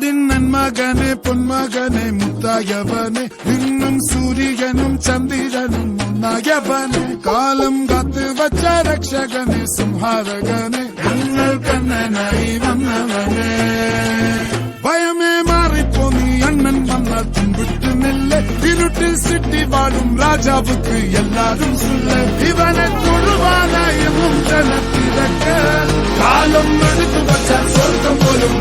നാടിൻ നന്മകനെ പൊന്മകനെ മുത്തായവനെ നിന്നും സൂര്യനും ചന്ദ്രനും ഒന്നായവനെ കാലം കാത്ത് വച്ച രക്ഷകനെ സംഹാരകനെ ഞങ്ങൾ കണ്ണനായി വന്നവനെ ഭയമേ മാറിപ്പോ നീ അണ്ണൻ വന്നാൽ തുമ്പിട്ട് നെല്ല് ഇരുട്ടിൽ സിട്ടി വാഴും രാജാവുക്ക് എല്ലാരും സുല്ല ഇവനെ തൊഴുവാനായും ജനത്തിരക്ക് കാലം എടുത്തു വച്ചാൽ സ്വർഗം പോലും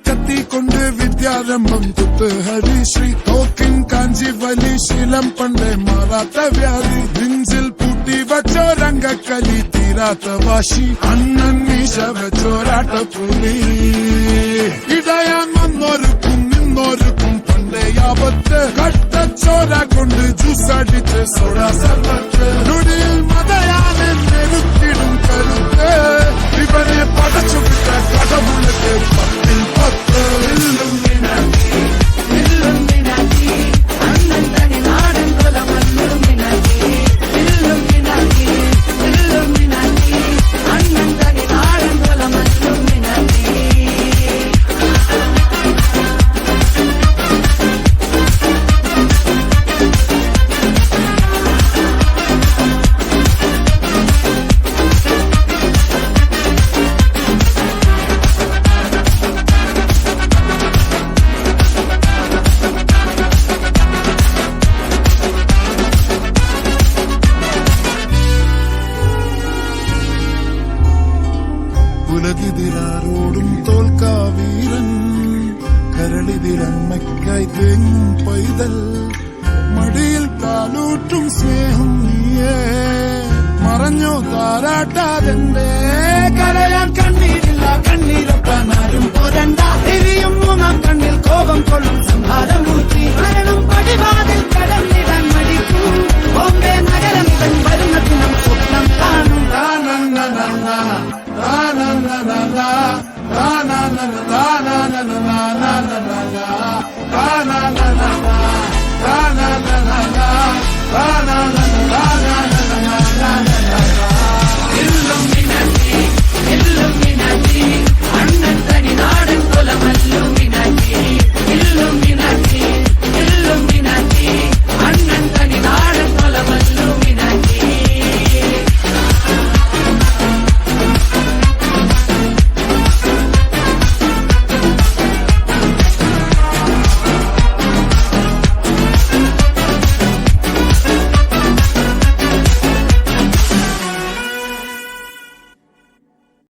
കത്തിക്കൊണ്ട് വിദ്യാരംഭം കുത്ത് ഹരിശ്രീ തോക്കിൻ കാഞ്ചി വലി ശീലം പണ്ടേ മാറാത്ത വ്യാധി നെഞ്ചിൽ പൂട്ടി വച്ചോരംഗക്കലി തീരാത്ത വാശി അണ്ണൻ മീശ വെച്ചോരാട്ടപ്പുലി ഇടയാൻ വന്നോർക്കും നിന്നോർക്കും പണ്ടേ ആപത്ത് കട്ടച്ചോര കൊണ്ട് ജ്യൂസടിച്ച് സോഡ സർവത്ത് നൊടിയിൽ മതയാനെ നെരുക്കിടും കരുത്ത് ഇവനെ പടച്ചുവിട്ട കടമുള്ളത് പത്തിൽ പത്ത് ഉലകിതിരാരോടും തോൽക്കാവീരൻ കരളിതിരമ്മയ്ക്കായി തേങ്ങും പൈതൽ മടിയിൽ കാലൂട്ടും സ്നേഹം നീയേ മറഞ്ഞോ താരാട്ടാതെന്റെ കരയാൻ കണ്ണീരില്ല കണ്ണീരൊപ്പാനാരും പോരണ്ട തിരിയും മൂന്നാം കണ്ണിൽ കോപം കൊള്ളും സംഹാരമൂർത്തി മരണം പടിവാതിൽ കടന്നിടാൻ മടിക്കും ബോംബെ നഗരം ഇവൻ വരുന്നതിനും സ്വപ്നം കാണും na